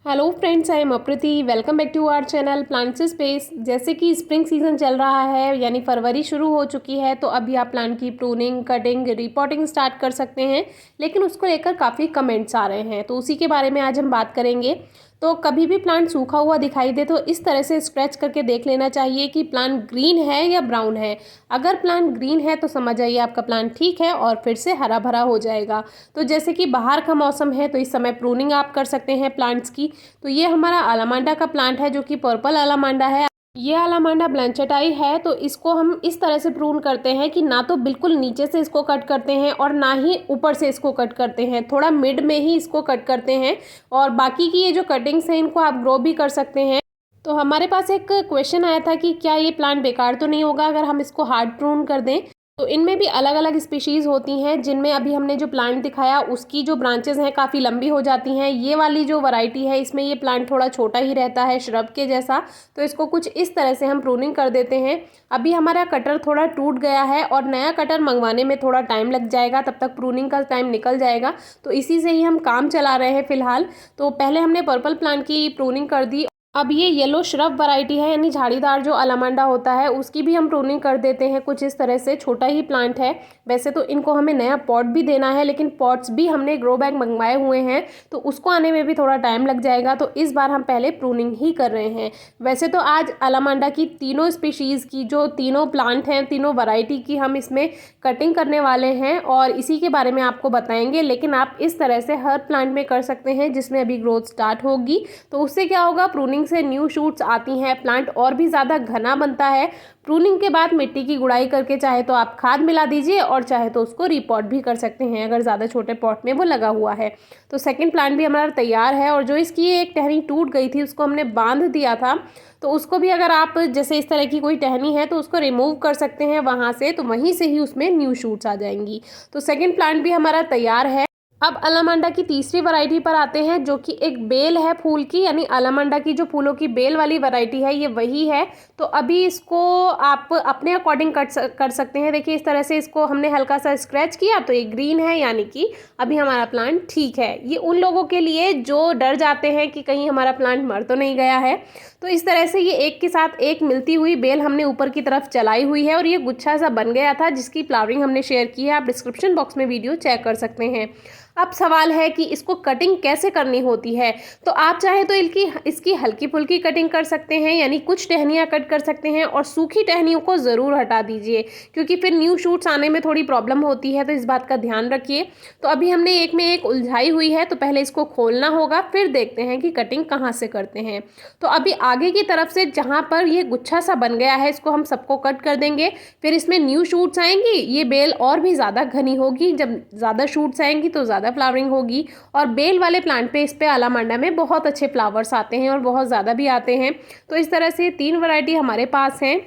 Hello friends, I am अप्रति। Welcome back to our channel plants space. जैसे कि spring season चल रहा है, यानी फरवरी शुरू हो चुकी है, तो अभी आप प्लांट की प्रूनिंग, कटिंग, रिपोर्टिंग स्टार्ट कर सकते हैं। लेकिन उसको लेकर काफ़ी कमेंट्स आ रहे हैं, तो उसी के बारे में आज हम बात करेंगे। तो कभी भी प्लांट सूखा हुआ दिखाई दे तो इस तरह से स्क्रैच करके देख लेना चाहिए कि प्लांट ग्रीन है या ब्राउन है। अगर प्लांट ग्रीन है तो समझ आइए आपका प्लांट ठीक है और फिर से हरा भरा हो जाएगा। तो जैसे कि बाहर का मौसम है, तो इस समय प्रूनिंग आप कर सकते हैं प्लांट्स की। तो ये हमारा अलामांडा का प्लांट है, जो कि पर्पल अलामांडा है। ये अलामांडा ब्लांचेटाई है। तो इसको हम इस तरह से प्रून करते हैं कि ना तो बिल्कुल नीचे से इसको कट करते हैं और ना ही ऊपर से इसको कट करते हैं, थोड़ा मिड में ही इसको कट करते हैं। और बाकी की ये जो कटिंग्स हैं, इनको आप ग्रो भी कर सकते हैं। तो हमारे पास एक क्वेश्चन आया था कि क्या ये प्लांट बेकार तो नहीं होगा अगर हम इसको हार्ड प्रून कर दें। तो इनमें भी अलग अलग स्पीशीज़ होती हैं, जिनमें अभी हमने जो प्लांट दिखाया उसकी जो ब्रांचेस हैं काफ़ी लंबी हो जाती हैं। ये वाली जो वैरायटी है, इसमें ये प्लांट थोड़ा छोटा ही रहता है, श्रब के जैसा। तो इसको कुछ इस तरह से हम प्रूनिंग कर देते हैं। अभी हमारा कटर थोड़ा टूट गया है और नया कटर मंगवाने में थोड़ा टाइम लग जाएगा, तब तक प्रूनिंग का टाइम निकल जाएगा। तो इसी से ही हम काम चला रहे हैं फ़िलहाल। तो पहले हमने पर्पल प्लांट की प्रूनिंग कर दी। अब ये येलो श्रब वैरायटी है, यानी झाड़ीदार जो अलामांडा होता है, उसकी भी हम प्रूनिंग कर देते हैं कुछ इस तरह से। छोटा ही प्लांट है वैसे तो। इनको हमें नया पॉट भी देना है, लेकिन पॉट्स भी हमने ग्रो बैग मंगवाए हुए हैं, तो उसको आने में भी थोड़ा टाइम लग जाएगा। तो इस बार हम पहले प्रूनिंग ही कर रहे हैं। वैसे तो आज अलामांडा की तीनों स्पीशीज़ की जो तीनों प्लांट हैं, तीनों वैरायटी की हम इसमें कटिंग करने वाले हैं और इसी के बारे में आपको बताएंगे। लेकिन आप इस तरह से हर प्लांट में कर सकते हैं जिसमें अभी ग्रोथ स्टार्ट होगी। तो उससे क्या होगा, प्रूनिंग से न्यू शूट्स आती हैं, प्लांट और भी ज़्यादा घना बनता है। प्रूनिंग के बाद मिट्टी की गुड़ाई करके चाहे तो आप खाद मिला दीजिए और चाहे तो उसको रिपॉट भी कर सकते हैं, अगर ज़्यादा छोटे पॉट में वो लगा हुआ है। तो सेकंड प्लांट भी हमारा तैयार है। और जो इसकी एक टहनी टूट गई थी, उसको हमने बांध दिया था, तो उसको भी अगर आप जैसे इस तरह की कोई टहनी है तो उसको रिमूव कर सकते हैं वहाँ से, तो वहीं से ही उसमें न्यू शूट्स आ जाएंगी। तो सेकंड प्लांट भी हमारा तैयार है। अब अलामांडा की तीसरी वैरायटी पर आते हैं, जो कि एक बेल है फूल की, यानी अलामांडा की जो फूलों की बेल वाली वैरायटी है, ये वही है। तो अभी इसको आप अपने अकॉर्डिंग कर सकते हैं। देखिए, इस तरह से इसको हमने हल्का सा स्क्रैच किया तो ये ग्रीन है, यानी कि अभी हमारा प्लांट ठीक है। ये उन लोगों के लिए जो डर जाते हैं कि कहीं हमारा प्लांट मर तो नहीं गया है। तो इस तरह से ये एक के साथ एक मिलती हुई बेल हमने ऊपर की तरफ चलाई हुई है और ये गुच्छा सा बन गया था, जिसकी फ्लावरिंग हमने शेयर की है। आप डिस्क्रिप्शन बॉक्स में वीडियो चेक कर सकते हैं। अब सवाल है कि इसको कटिंग कैसे करनी होती है। तो आप चाहे तो इसकी हल्की फुल्की कटिंग कर सकते हैं, यानी कुछ टहनियाँ कट कर सकते हैं और सूखी टहनियों को ज़रूर हटा दीजिए, क्योंकि फिर न्यू शूट्स आने में थोड़ी प्रॉब्लम होती है, तो इस बात का ध्यान रखिए। तो अभी हमने एक में एक उलझाई हुई है, तो पहले इसको खोलना होगा, फिर देखते हैं कि कटिंग कहाँ से करते हैं। तो अभी आगे की तरफ से जहाँ पर ये गुच्छा सा बन गया है, इसको हम सबको कट कर देंगे। फिर इसमें न्यू शूट्स आएंगी, ये बेल और भी ज़्यादा घनी होगी। जब ज़्यादा शूट्स आएंगी तो ज़्यादा फ्लावरिंग होगी। और बेल वाले प्लांट पे, इस पे अलामांडा में बहुत अच्छे फ्लावर्स आते हैं और बहुत ज़्यादा भी आते हैं। तो इस तरह से 3 वैरायटी हमारे पास हैं।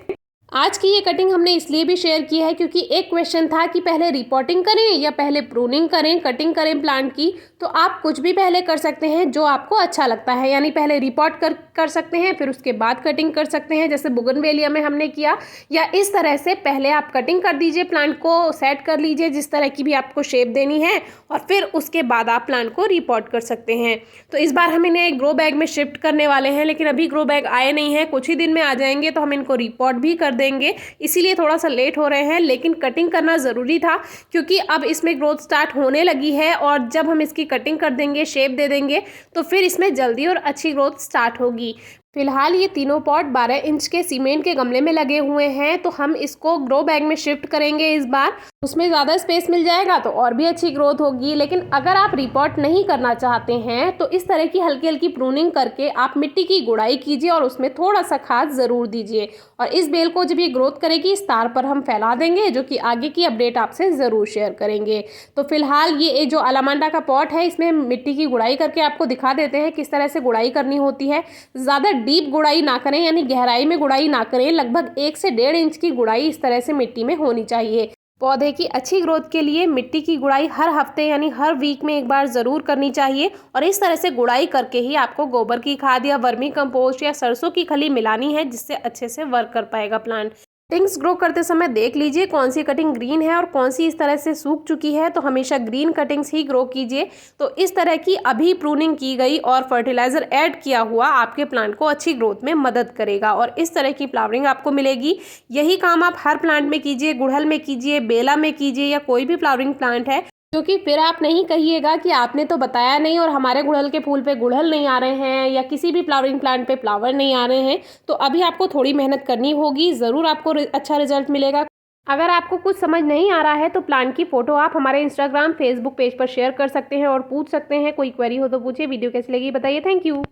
आज की ये कटिंग हमने इसलिए भी शेयर की है क्योंकि एक क्वेश्चन था कि पहले रिपोर्टिंग करें या पहले प्रूनिंग करें, कटिंग करें प्लांट की। तो आप कुछ भी पहले कर सकते हैं जो आपको अच्छा लगता है, यानी पहले रिपोर्ट कर सकते हैं, फिर उसके बाद कटिंग कर सकते हैं, जैसे बोगनवेलिया में हमने किया। या इस तरह से पहले आप कटिंग कर दीजिए, प्लांट को सेट कर लीजिए जिस तरह की भी आपको शेप देनी है, और फिर उसके बाद आप प्लांट को रिपोर्ट कर सकते हैं। तो इस बार हम इन्हें ग्रो बैग में शिफ्ट करने वाले हैं, लेकिन अभी ग्रो बैग आए नहीं हैं, कुछ ही दिन में आ जाएंगे, तो हम इनको रिपोर्ट भी कर देंगे। इसीलिए थोड़ा सा लेट हो रहे हैं, लेकिन कटिंग करना ज़रूरी था क्योंकि अब इसमें ग्रोथ स्टार्ट होने लगी है। और जब हम इसकी कटिंग कर देंगे, शेप दे देंगे, तो फिर इसमें जल्दी और अच्छी ग्रोथ स्टार्ट होगी। फिलहाल ये तीनों पॉट 12 इंच के सीमेंट के गमले में लगे हुए हैं, तो हम इसको ग्रो बैग में शिफ्ट करेंगे इस बार। उसमें ज़्यादा स्पेस मिल जाएगा तो और भी अच्छी ग्रोथ होगी। लेकिन अगर आप रिपोर्ट नहीं करना चाहते हैं तो इस तरह की हल्की हल्की प्रूनिंग करके आप मिट्टी की गुड़ाई कीजिए और उसमें थोड़ा सा खाद ज़रूर दीजिए। और इस बेल को जब ये ग्रोथ करेगी, इस तार पर हम फैला देंगे, जो कि आगे की अपडेट आपसे ज़रूर शेयर करेंगे। तो फिलहाल ये जो अलामांडा का पॉट है, इसमें मिट्टी की गुड़ाई करके आपको दिखा देते हैं किस तरह से गुड़ाई करनी होती है। ज़्यादा डीप गुड़ाई ना करें, यानी गहराई में गुड़ाई ना करें। लगभग 1 से 1.5 इंच की गुड़ाई इस तरह से मिट्टी में होनी चाहिए। पौधे की अच्छी ग्रोथ के लिए मिट्टी की गुड़ाई हर हफ्ते यानी हर वीक में एक बार ज़रूर करनी चाहिए। और इस तरह से गुड़ाई करके ही आपको गोबर की खाद या वर्मी कंपोस्ट या सरसों की खली मिलानी है, जिससे अच्छे से वर्क कर पाएगा प्लांट। कटिंग्स ग्रो करते समय देख लीजिए कौन सी कटिंग ग्रीन है और कौन सी इस तरह से सूख चुकी है, तो हमेशा ग्रीन कटिंग्स ही ग्रो कीजिए। तो इस तरह की अभी प्रूनिंग की गई और फर्टिलाइजर ऐड किया हुआ आपके प्लांट को अच्छी ग्रोथ में मदद करेगा और इस तरह की फ्लावरिंग आपको मिलेगी। यही काम आप हर प्लांट में कीजिए, गुड़हल में कीजिए, बेला में कीजिए या कोई भी फ्लावरिंग प्लांट है, क्योंकि फिर आप नहीं कहिएगा कि आपने तो बताया नहीं और हमारे गुड़हल के फूल पे गुड़हल नहीं आ रहे हैं या किसी भी फ्लावरिंग प्लांट पे फ्लावर नहीं आ रहे हैं। तो अभी आपको थोड़ी मेहनत करनी होगी, ज़रूर आपको अच्छा रिजल्ट मिलेगा। अगर आपको कुछ समझ नहीं आ रहा है तो प्लांट की फ़ोटो आप हमारे इंस्टाग्राम, फेसबुक पेज पर शेयर कर सकते हैं और पूछ सकते हैं। कोई क्वेरी हो तो पूछिए। वीडियो कैसी लगी बताइए। Thank you.